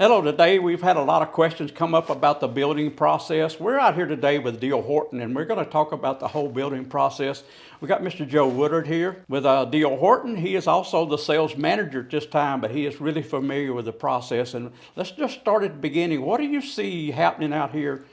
Hello, today we've had a lot of questions come up about the building process. We're out here today with Deal Horton and we're going to talk about the whole building process. We got Mr. Joe Woodard here with Deal Horton. He is also the sales manager at this time, but he is really familiar with the process. And let's just start at the beginning. What do you see happening out here?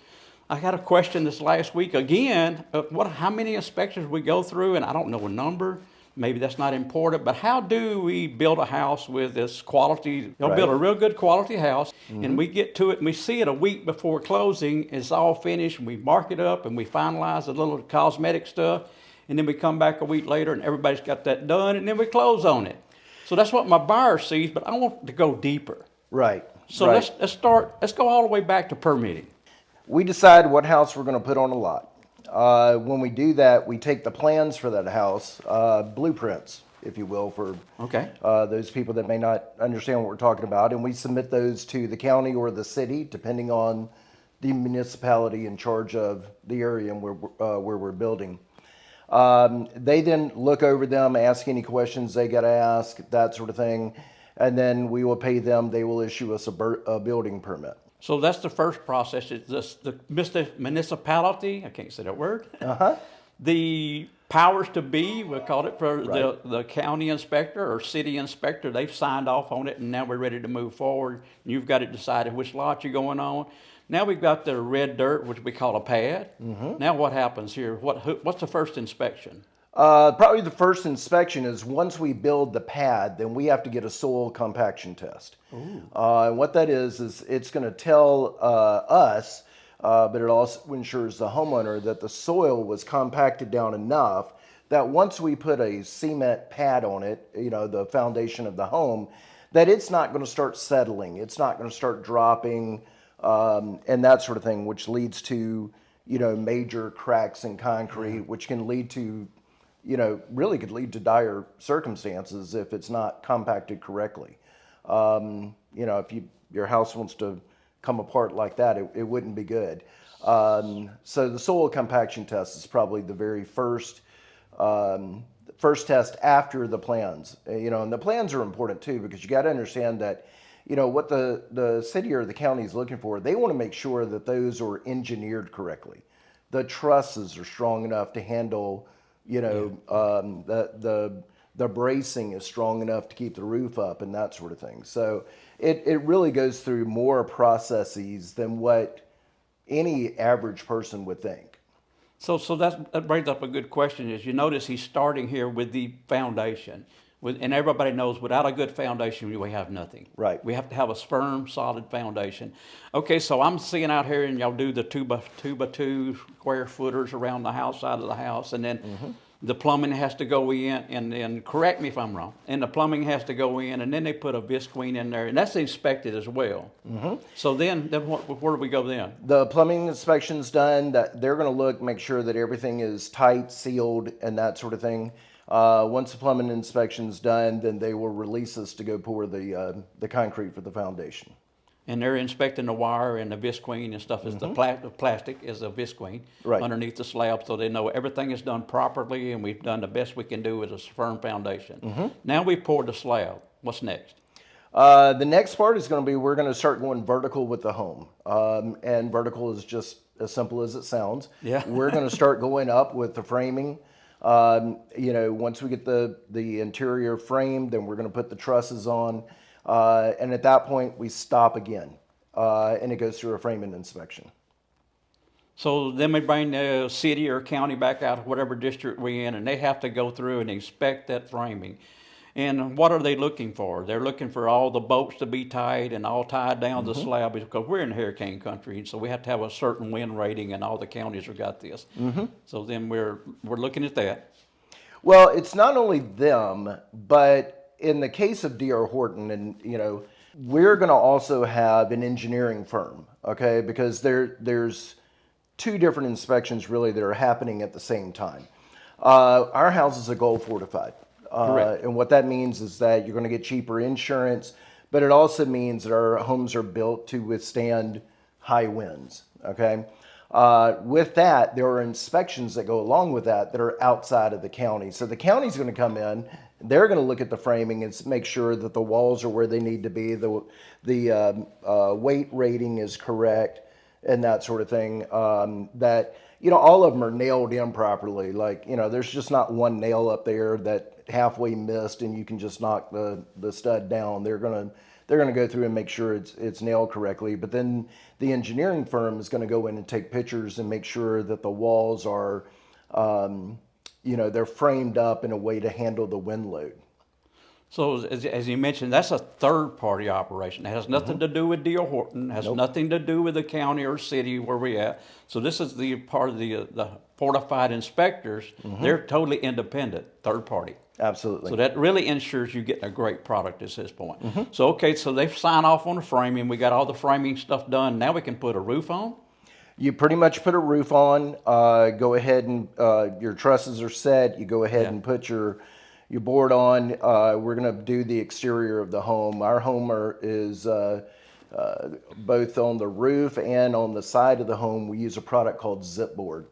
I had a question this last week again, how many inspections we go through, and I don't know a number. Maybe that's not important, but how do we build a house with this quality? They'll build a real good quality house, and we get to it and we see it a week before closing. It's all finished, and we mark it up and we finalize the little cosmetic stuff, and then we come back a week later and everybody's got that done, and then we close on it. So that's what my buyer sees, but I want to go deeper. Right. So right. let's go all the way back to permitting. We decide what house we're going to put on a lot. When we do that, we take the plans for that house, blueprints, if you will, for those people that may not understand what we're talking about, and we submit those to the county or the city, depending on the municipality in charge of the area where we're building. They then look over them, ask any questions they got to ask, that sort of thing, and then we will pay them. They will issue us a building permit. So that's the first process. It's the municipality, I can't say that word. The powers to be, we call it, for the county inspector or city inspector, they've signed off on it and now we're ready to move forward. You've got it decided which lot you're going on. Now we've got the red dirt, which we call a pad. Now what happens here? What's the first inspection? Probably the first inspection is once we build the pad, then we have to get a soil compaction test. And what that is it's going to tell us, but it also ensures the homeowner that the soil was compacted down enough that once we put a cement pad on it, the foundation of the home, that it's not going to start settling. It's not going to start dropping and that sort of thing, which leads to, major cracks in concrete, which can lead to really could lead to dire circumstances if it's not compacted correctly. If your house wants to come apart like that, it wouldn't be good. So the soil compaction test is probably the very first test after the plans. And the plans are important too, because you got to understand that, what the city or the county is looking for, they want to make sure that those are engineered correctly. The trusses are strong enough to handle the bracing is strong enough to keep the roof up and that sort of thing. So it really goes through more processes than what any average person would think. So that brings up a good question. Is you notice he's starting here with the foundation, and everybody knows without a good foundation we have nothing. Right. We have to have a firm, solid foundation. Okay, so I'm seeing out here, and y'all do the two by two square footers around the outside of the house, and then the plumbing has to go in, and correct me if I'm wrong. And the plumbing has to go in, and then they put a visqueen in there, and that's inspected as well. So then where do we go then? The plumbing inspection's done. That they're going to look, make sure that everything is tight, sealed, and that sort of thing. Once the plumbing inspection's done, then they will release us to go pour the concrete for the foundation. And they're inspecting the wire and the visqueen and stuff. The plastic is a visqueen underneath the slab, so they know everything is done properly, and we've done the best we can do with a firm foundation. Now we poured the slab. What's next? The next part is going to be we're going to start going vertical with the home, and vertical is just as simple as it sounds. Yeah. We're going to start going up with the framing. Once we get the interior framed, then we're going to put the trusses on. And at that point, we stop again, and it goes through a framing inspection. So then we bring the city or county back out of whatever district we're in, and they have to go through and inspect that framing. And what are they looking for? They're looking for all the bolts to be tight and all tied down to the slab, because we're in hurricane country, and so we have to have a certain wind rating, and all the counties have got this. So then we're looking at that. Well, it's not only them, but in the case of D.R. Horton, and we're going to also have an engineering firm, okay? Because there's two different inspections really that are happening at the same time. Our houses are gold fortified. And what that means is that you're going to get cheaper insurance, but it also means that our homes are built to withstand high winds, okay? With that, there are inspections that go along with that are outside of the county. So the county's going to come in They're going to look at the framing and make sure that the walls are where they need to be, the weight rating is correct, and that sort of thing. That, all of them are nailed in properly. Like, there's just not one nail up there that halfway missed and you can just knock the stud down. They're gonna go through and make sure it's nailed correctly. But then the engineering firm is going to go in and take pictures and make sure that the walls are, they're framed up in a way to handle the wind load. So as you mentioned, that's a third-party operation. It has nothing to do with D.R. Horton. Has nothing to do with the county or city where we're at. So this is the part of the Fortified inspectors. They're totally independent, third-party. Absolutely. So that really ensures you getting a great product at this point. So okay, so they sign off on the framing. We got all the framing stuff done. Now we can put a roof on. You pretty much put a roof on. Go ahead and your trusses are set. You go ahead and put your board on. We're going to do the exterior of the home. Our home is both on the roof and on the side of the home. We use a product called Zip Board.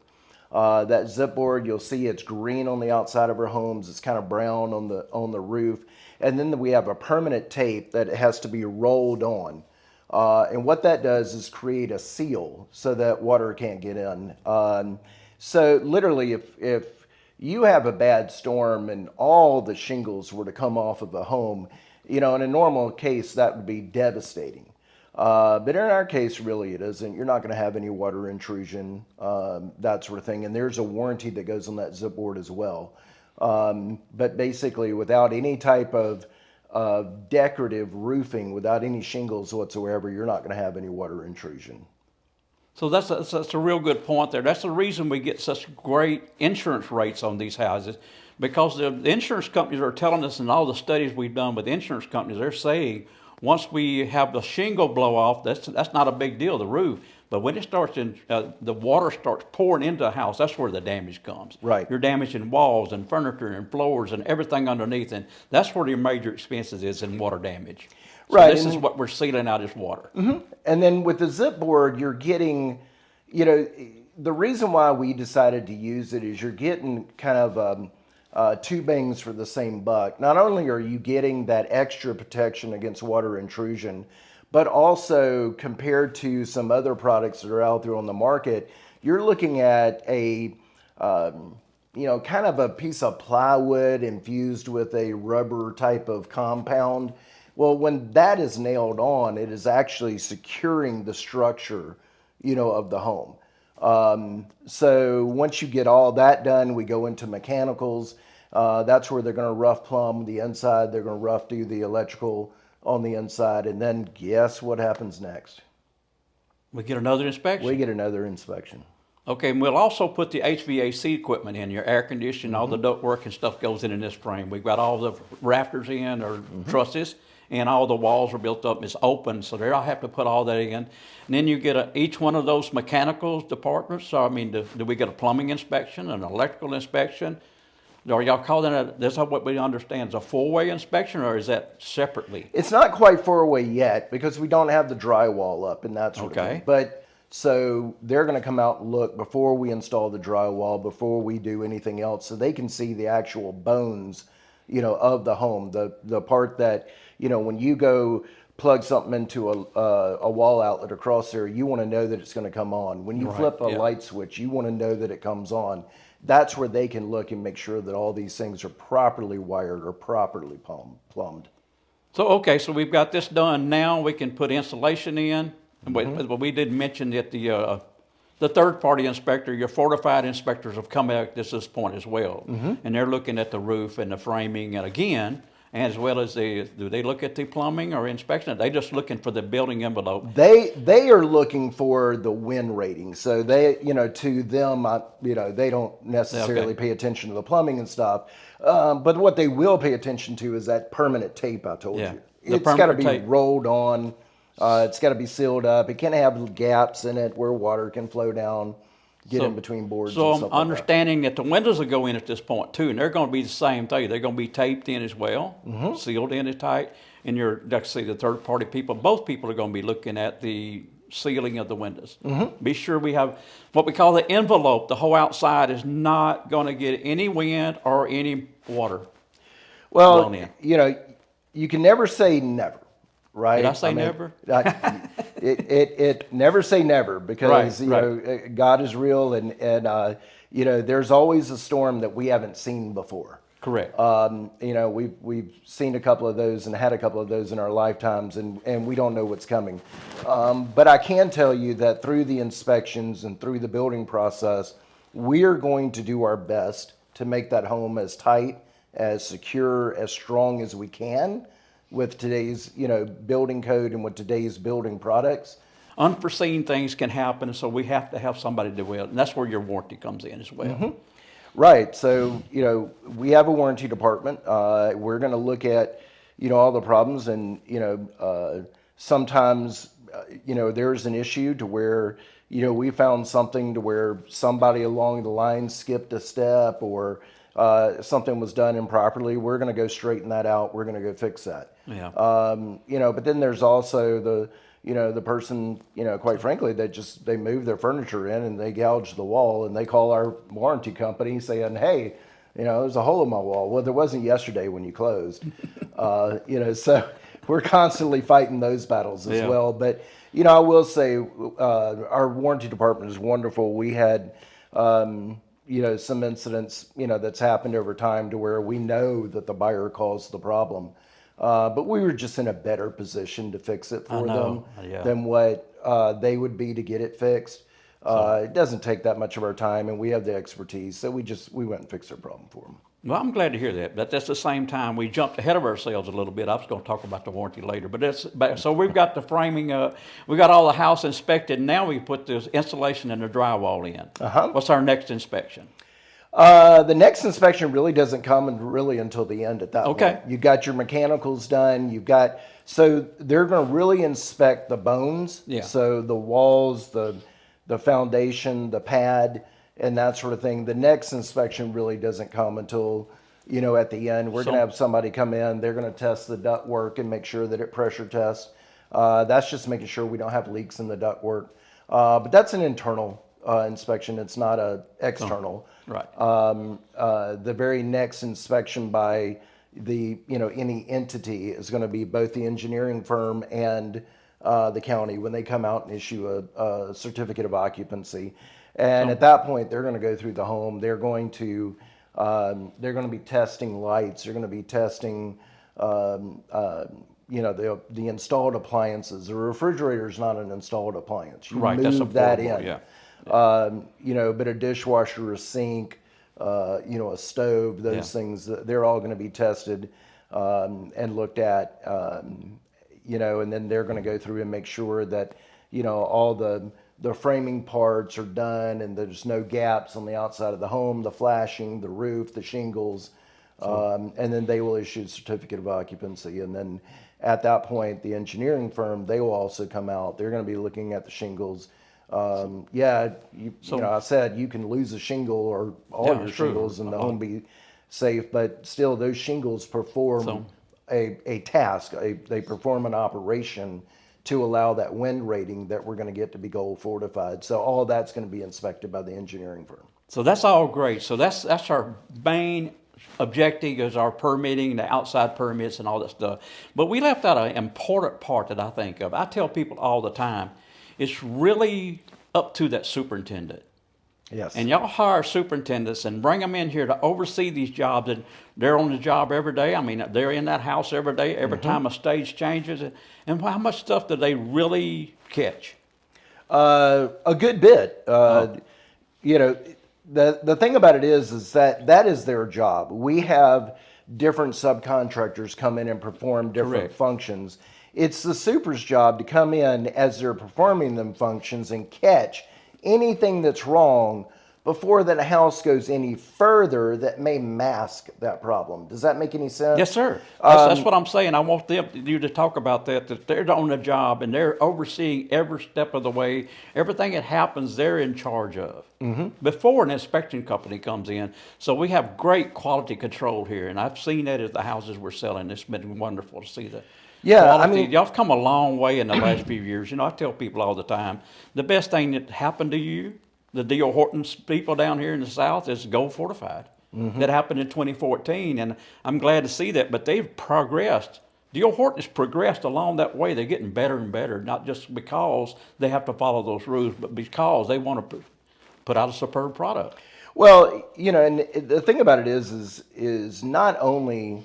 That Zip Board, you'll see it's green on the outside of our homes. It's kind of brown on the roof. And then we have a permanent tape that has to be rolled on. And what that does is create a seal so that water can't get in. So literally, if you have a bad storm and all the shingles were to come off of the home, in a normal case, that would be devastating. But in our case, really, it isn't. You're not going to have any water intrusion, that sort of thing. And there's a warranty that goes on that Zip Board as well. But basically, without any type of decorative roofing, without any shingles whatsoever, you're not going to have any water intrusion. So that's a real good point there. That's the reason we get such great insurance rates on these houses, because the insurance companies are telling us, in all the studies we've done with insurance companies, they're saying once we have the shingle blow off, that's not a big deal, the roof. But when it starts the water starts pouring into the house, that's where the damage comes. Right. You're damaging walls and furniture and floors and everything underneath, and that's where your major expenses is in water damage. So right. This is what we're sealing out is water. And then with the Zip Board, you're getting, the reason why we decided to use it is you're getting kind of two bangs for the same buck. Not only are you getting that extra protection against water intrusion, but also compared to some other products that are out there on the market, you're looking at a, kind of a piece of plywood infused with a rubber type of compound. Well, when that is nailed on, it is actually securing the structure, of the home. So once you get all that done, we go into mechanicals. That's where they're going to rough plumb the inside. They're going to rough do the electrical on the inside. And then guess what happens next? We get another inspection. We get another inspection. Okay, and we'll also put the HVAC equipment in, your air conditioning, all the ductwork and stuff goes in this frame. We've got all the rafters in, or trusses, and all the walls are built up. It's open, so there I have to put all that in. And then you get each one of those mechanical departments. So, do we get a plumbing inspection, an electrical inspection? Are y'all calling it, this is what we understand, is a four-way inspection, or is that separately? It's not quite four-way yet because we don't have the drywall up and that sort of thing. But so they're going to come out and look before we install the drywall, before we do anything else, so they can see the actual bones, of the home. The part that, when you go plug something into a wall outlet across there, you want to know that it's going to come on. When you flip a light switch, you want to know that it comes on. That's where they can look and make sure that all these things are properly wired or properly plumbed. So, okay, so we've got this done. Now we can put insulation in. But we did mention that the third-party inspector, your Fortified inspectors, have come out at this point as well. And they're looking at the roof and the framing, and again, as well as do they look at the plumbing or inspection? Are they just looking for the building envelope? They are looking for the wind rating. So they, to them, they don't necessarily pay attention to the plumbing and stuff. But what they will pay attention to is that permanent tape I told you. It's got to be rolled on. It's got to be sealed up. It can't have gaps in it where water can flow down, get in between boards. So and I'm understanding that the windows will go in at this point too, and they're going to be the same thing. They're going to be taped in as well, sealed in and tight. And the third party people, both people are going to be looking at the sealing of the windows. Be sure we have what we call the envelope. The whole outside is not going to get any wind or any water. Well, in. you can never say never, right? Did I say never? It never say never because Right. God is real and there's always a storm that we haven't seen before. Correct. We've seen a couple of those and had a couple of those in our lifetimes, and we don't know what's coming. But I can tell you that through the inspections and through the building process, we are going to do our best to make that home as tight, as secure, as strong as we can with today's building code and with today's building products. Unforeseen things can happen, so we have to have somebody to do it, and that's where your warranty comes in as well. Mm-hmm. Right. So, we have a warranty department. We're going to look at, all the problems and, sometimes, there's an issue to where, we found something to where somebody along the line skipped a step or something was done improperly. We're going to go straighten that out. We're going to go fix that. Yeah. But then there's also the person, quite frankly, they move their furniture in and they gouge the wall and they call our warranty company saying, hey, there's a hole in my wall. Well, there wasn't yesterday when you closed. So we're constantly fighting those battles as well. But, I will say our warranty department is wonderful. We had, some incidents, that's happened over time to where we know that the buyer caused the problem. But we were just in a better position to fix it for them than what they would be to get it fixed. It doesn't take that much of our time, and we have the expertise, so we went and fixed their problem for them. Well, I'm glad to hear that. But that's the same time we jumped ahead of ourselves a little bit. I was going to talk about the warranty later, so we've got the framing, we got all the house inspected. And now we put this insulation and the drywall in. What's our next inspection? The next inspection really doesn't come until the end at that point. Okay. You got your mechanicals done. So they're going to really inspect the bones. Yeah. So the walls, the foundation, the pad, and that sort of thing. The next inspection really doesn't come until, at the end. We're going to have somebody come in. They're going to test the ductwork and make sure that it pressure tests. That's just making sure we don't have leaks in the ductwork. But that's an internal inspection. It's not a external. Right. The very next inspection by any entity is going to be both the engineering firm and the county when they come out and issue a certificate of occupancy. And at that point, they're going to go through the home. They're going to be testing lights. They're going to be testing the installed appliances. The refrigerator is not an installed appliance. You move that in. Yeah. But a dishwasher, a sink, a stove, those things, they're all going to be tested and looked at, and then they're going to go through and make sure that, all the framing parts are done and there's no gaps on the outside of the home, the flashing, the roof, the shingles, and then they will issue a certificate of occupancy. And then at that point, the engineering firm, they will also come out. They're going to be looking at the shingles. I said you can lose a shingle or all your shingles and the home be safe, but still those shingles perform a task. They perform an operation to allow that wind rating that we're going to get to be gold fortified. So all of that's going to be inspected by the engineering firm. So that's all great. So that's our main objective is our permitting, the outside permits and all that stuff. But we left out an important part that I think of. I tell people all the time, it's really up to that superintendent. Yes. And y'all hire superintendents and bring them in here to oversee these jobs, and they're on the job every day. I mean, they're in that house every day, every time a stage changes. And how much stuff do they really catch? A good bit. The thing about it is that is their job. We have different subcontractors come in and perform different functions. It's the super's job to come in as they're performing them functions and catch anything that's wrong before that house goes any further that may mask that problem. Does that make any sense? Yes, sir. That's what I'm saying. I want you to talk about that they're on the job and they're overseeing every step of the way. Everything that happens, they're in charge of before an inspection company comes in. So we have great quality control here, and I've seen that at the houses we're selling. It's been wonderful to see that. Yeah, quality. I mean, y'all have come a long way in the last few years. I tell people all the time, the best thing that happened to you, the D.O. Horton's people down here in the South, is gold fortified. that happened in 2014, and I'm glad to see that. But they've progressed. D.R. Horton has progressed along that way. They're getting better and better, not just because they have to follow those rules, but because they want to put out a superb product. Well, and the thing about it is not only,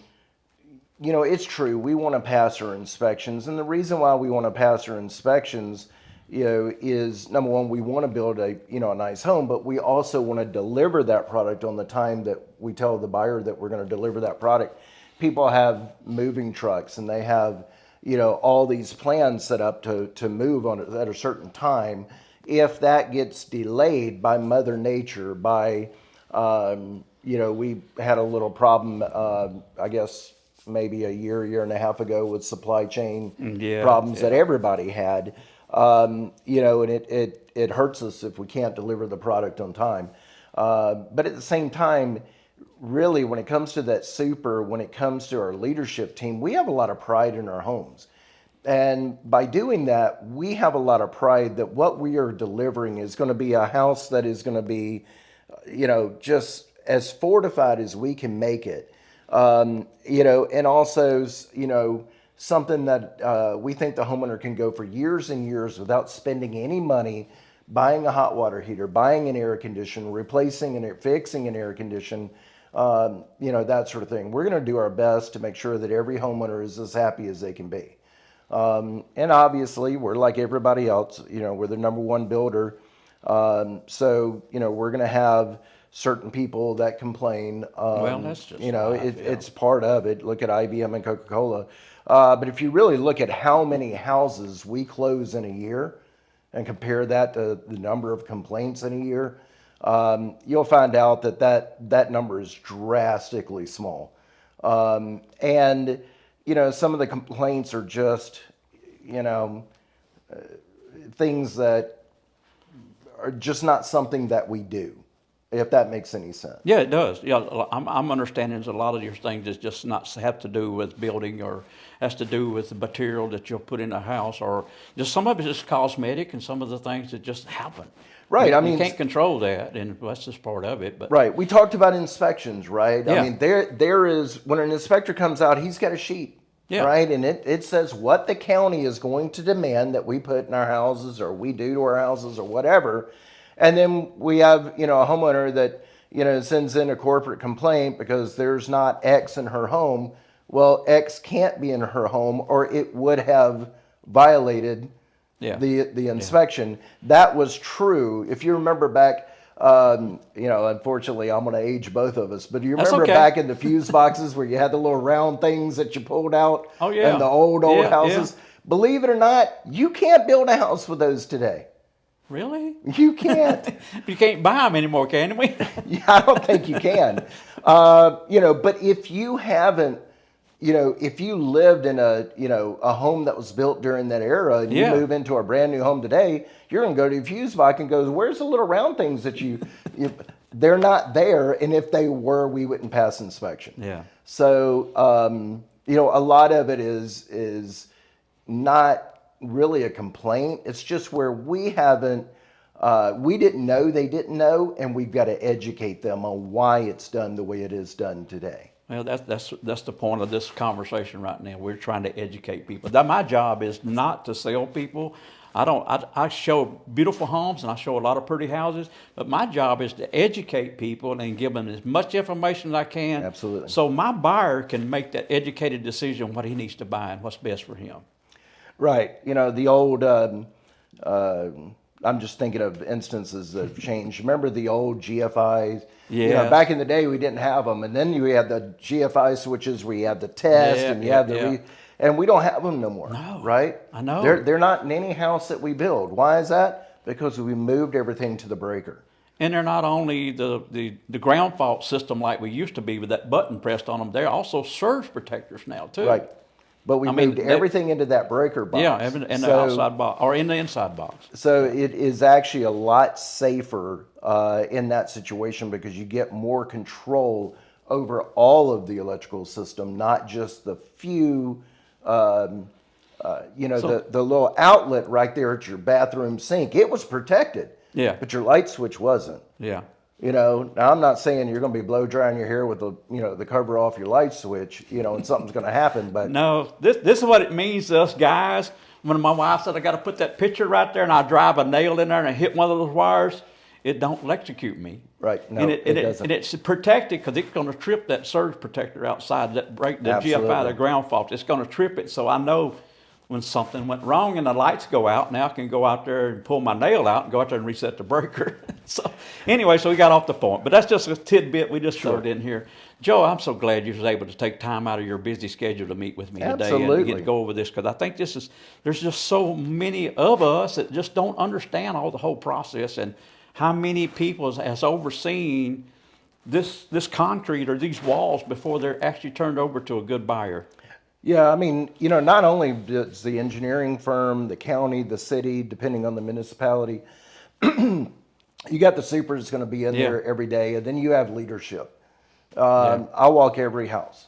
it's true, we want to pass our inspections. And the reason why we want to pass our inspections, is number one, we want to build a nice home, but we also want to deliver that product on the time that we tell the buyer that we're going to deliver that product. People have moving trucks and they have, all these plans set up to move on at a certain time. If that gets delayed by Mother Nature, by, we had a little problem, I guess maybe a year and a half ago with supply chain problems that everybody had, and it hurts us if we can't deliver the product on time. But at the same time, really, when it comes to that when it comes to our leadership team, we have a lot of pride in our homes. And by doing that, we have a lot of pride that what we are delivering is going to be a house that is going to be, just as fortified as we can make it. And also, something that we think the homeowner can go for years and years without spending any money buying a hot water heater, buying an air conditioner, replacing and fixing an air conditioner, that sort of thing. We're going to do our best to make sure that every homeowner is as happy as they can be. And obviously, we're like everybody else, we're the number one builder. So, we're going to have certain people that complain. Well, that's just it's part of it. Look at IBM and Coca-Cola. But if you really look at how many houses we close in a year and compare that to the number of complaints in a year, you'll find out that number is drastically small. And some of the complaints are just, things that are just not something that we do, if that makes any sense. Yeah, it does. Yeah, I'm understanding a lot of your things is just not have to do with building or has to do with the material that you'll put in a house, or just some of it is cosmetic and some of the things that just happen. Right. You can't control that, and that's just part of it. But right. We talked about inspections, right? Yeah. I mean, there is, when an inspector comes out, he's got a sheet. Yeah. Right. And it says what the county is going to demand that we put in our houses or we do to our houses or whatever. And then we have, a homeowner that, sends in a corporate complaint because there's not X in her home. Well, X can't be in her home or it would have violated the inspection. Yeah. That was true. If you remember back, unfortunately, I'm going to age both of us, but do you remember back in the fuse boxes where you had the little round things that you pulled out? Oh, yeah. And the old houses? Yeah. Believe it or not, you can't build a house with those today. Really? You can't. You can't buy them anymore, can we? Yeah, I don't think you can. But if you haven't, if you lived in a home that was built during that era and you move into a brand new home today, you're going to go to your fuse box and go, where's the little round things that they're not there. And if they were, we wouldn't pass inspection. Yeah. So, a lot of it is not really a complaint. It's just where we didn't know they didn't know, and we've got to educate them on why it's done the way it is done today. Well, that's the point of this conversation right now. We're trying to educate people. My job is not to sell people. I show beautiful homes and I show a lot of pretty houses, but my job is to educate people and give them as much information as I can. Absolutely. So my buyer can make that educated decision what he needs to buy and what's best for him. Right. The old, I'm just thinking of instances that have changed. Remember the old GFIs? Yeah. Back in the day, we didn't have them. And then you had the GFI switches where you had the test and you had the... And we don't have them no more. No. Right? I know. They're not in any house that we build. Why is that? Because we moved everything to the breaker. And they're not only the ground fault system like we used to be with that button pressed on them, they're also surge protectors now too. Right. But we moved everything into that breaker box. Yeah, in the outside box or in the inside box. So it is actually a lot safer in that situation because you get more control over all of the electrical system, not just the few, the little outlet right there at your bathroom sink. It was protected. Yeah. But your light switch wasn't. Yeah. Now I'm not saying you're going to be blow drying your hair with the cover off your light switch, and something's going to happen. But No, this is what it means to us guys. When my wife said I got to put that picture right there, and I drive a nail in there and I hit one of those wires, it don't electrocute me. right, no, And it doesn't. and it's protected because it's going to trip that surge protector outside that break the Absolutely. GFI, the ground fault. It's going to trip it, so I know when something went wrong and the lights go out. Now I can go out there and pull my nail out and go out there and reset the breaker. So anyway, so we got off the point, but that's just a tidbit we just threw it in here. Joe, I'm so glad you was able to take time out of your busy schedule to meet with me today and Absolutely. get to go over this, because I think there's just so many of us that just don't understand all the whole process and how many people has overseen this concrete or these walls before they're actually turned over to a good buyer. Yeah, I mean, not only does the engineering firm, the county, the city, depending on the municipality, you got the super that's going to be in Yeah. there every day, and then you have leadership. Yeah. I walk every house.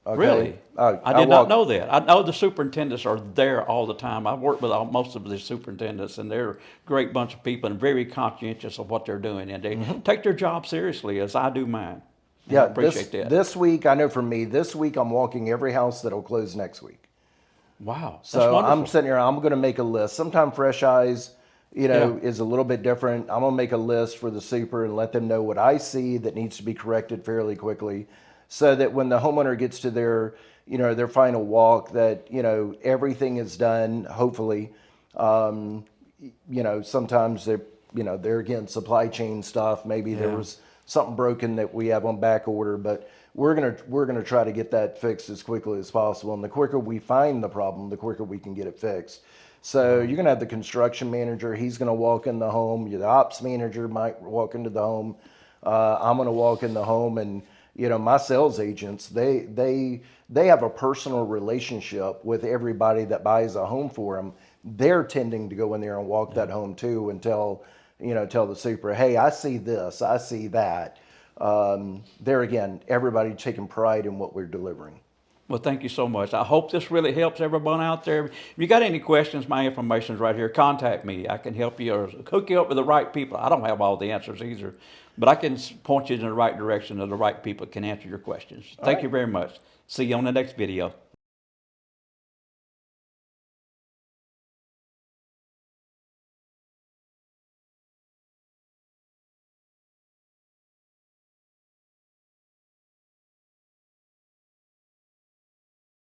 Okay? Really? I did not know that. I know the superintendents are there all the time. I've worked with most of the superintendents, and they're a great bunch of people and very conscientious of what they're doing, and they take their job seriously as I do mine. And Yeah, I appreciate that. this week, I know for me, this week I'm walking every house that'll close next week. Wow, that's So wonderful. I'm sitting here, I'm going to make a list. Sometimes Fresh Eyes, Yeah. is a little bit different. I'm going to make a list for the super and let them know what I see that needs to be corrected fairly quickly, so that when the homeowner gets to their final walk, that, everything is done, hopefully. Sometimes they're again, supply chain stuff. Maybe there Yeah. was something broken that we have on back order, but we're gonna try to get that fixed as quickly as possible. And the quicker we find the problem, the quicker we can get it fixed. So you're gonna have the construction manager. He's gonna walk in the home. The ops manager might walk into the home. I'm gonna walk in the home, and my sales agents, they have a personal relationship with everybody that buys a home for them. They're tending to go in there and walk that home too, and tell the super, hey, I see this, I see that. There again, everybody taking pride in what we're delivering. Well, thank you so much. I hope this really helps everyone out there. If you got any questions, my information's right here. Contact me. I can help you or hook you up with the right people. I don't have all the answers either, but I can point you in the right direction of the right people that can answer your questions. Thank you very much. See you on the next video.